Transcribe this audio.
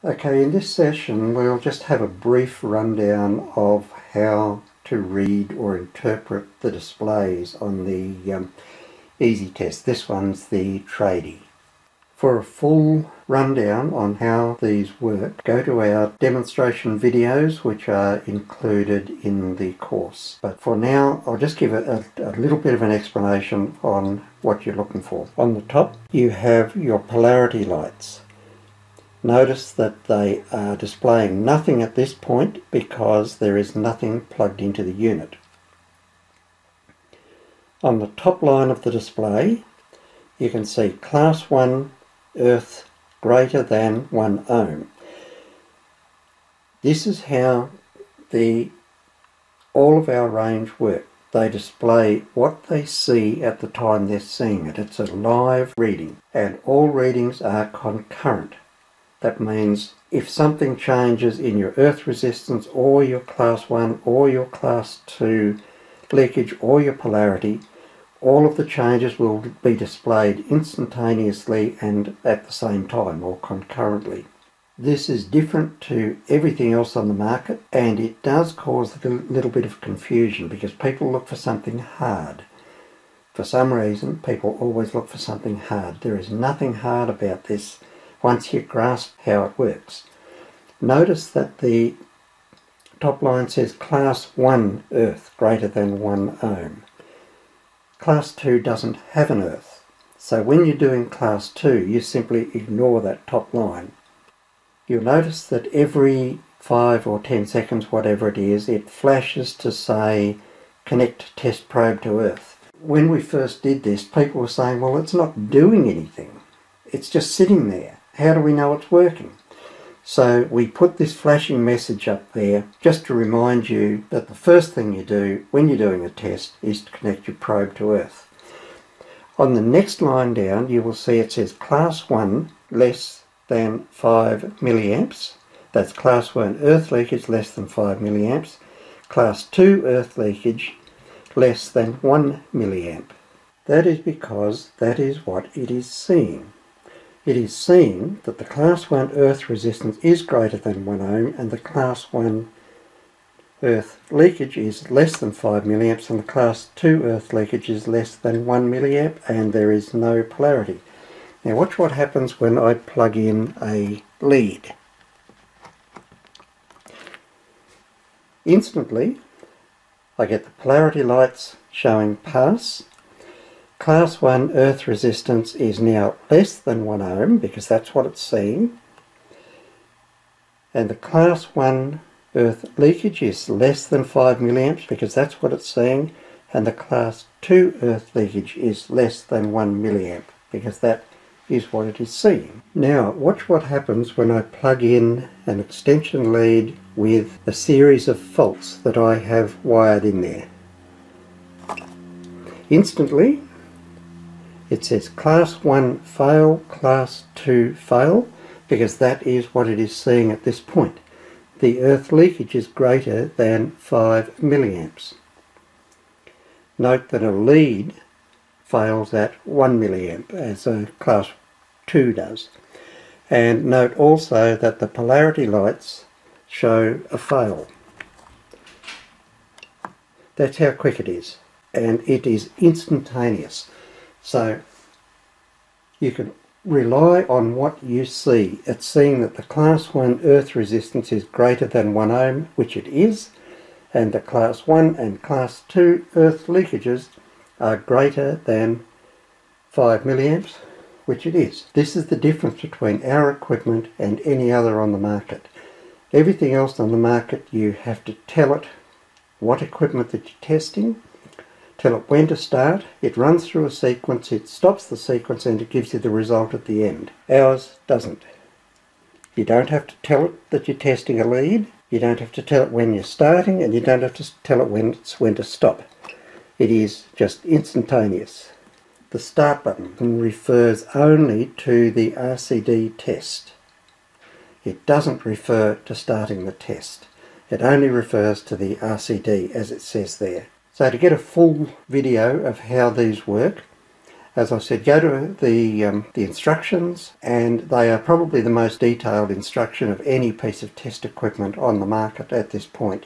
Okay, in this session we'll just have a brief rundown of how to read or interpret the displays on the easy test. This one's the tradie. For a full rundown on how these work, go to our demonstration videos which are included in the course. But for now I'll just give a little bit of an explanation on what you're looking for. On the top you have your polarity lights. Notice that they are displaying nothing at this point because there is nothing plugged into the unit. On the top line of the display you can see class 1 earth greater than 1 ohm. This is how all of our range work. They display what they see at the time they're seeing it. It's a live reading and all readings are concurrent. That means if something changes in your earth resistance or your class 1 or your class 2 leakage or your polarity, all of the changes will be displayed instantaneously and at the same time or concurrently. This is different to everything else on the market, and it does cause a little bit of confusion because people look for something hard. For some reason people always look for something hard. There is nothing hard about this once you grasp how it works. Notice that the top line says class 1 earth greater than 1 ohm. Class 2 doesn't have an earth, so when you're doing class 2 you simply ignore that top line. You'll notice that every 5 or 10 seconds, whatever it is, it flashes to say connect test probe to earth. When we first did this, people were saying, well, it's not doing anything, it's just sitting there. How do we know it's working? So we put this flashing message up there just to remind you that the first thing you do when you're doing a test is to connect your probe to earth. On the next line down you will see it says class 1 less than 5 milliamps. That's class 1 earth leakage less than 5 milliamps. Class 2 earth leakage less than 1 milliamp. That is because that is what it is seeing. It is seeing that the class 1 earth resistance is greater than 1 ohm and the class 1 earth leakage is less than 5 milliamps and the class 2 earth leakage is less than 1 milliamp, and there is no polarity. Now watch what happens when I plug in a lead. Instantly I get the polarity lights showing pass. Class 1 earth resistance is now less than 1 ohm because that's what it's seeing, and the class 1 earth leakage is less than 5 milliamps because that's what it's seeing, and the class 2 earth leakage is less than 1 milliamp because that is what it is seeing. Now watch what happens when I plug in an extension lead with a series of faults that I have wired in there. Instantly it says class 1 fail, class 2 fail, because that is what it is seeing at this point. The earth leakage is greater than 5 milliamps. Note that a lead fails at 1 milliamp as a class 2 does. And note also that the polarity lights show a fail. That's how quick it is, and it is instantaneous. So you can rely on what you see. It's seeing that the class 1 earth resistance is greater than 1 ohm, which it is, and the class 1 and class 2 earth leakages are greater than 5 milliamps, which it is. This is the difference between our equipment and any other on the market. Everything else on the market you have to tell it what equipment that you're testing, tell it when to start, it runs through a sequence, it stops the sequence, and it gives you the result at the end. Ours doesn't. You don't have to tell it that you're testing a lead, you don't have to tell it when you're starting, and you don't have to tell it when to stop. It is just instantaneous. The start button refers only to the RCD test. It doesn't refer to starting the test. It only refers to the RCD as it says there. So to get a full video of how these work, As I said, go to the instructions, and they are probably the most detailed instruction of any piece of test equipment on the market at this point.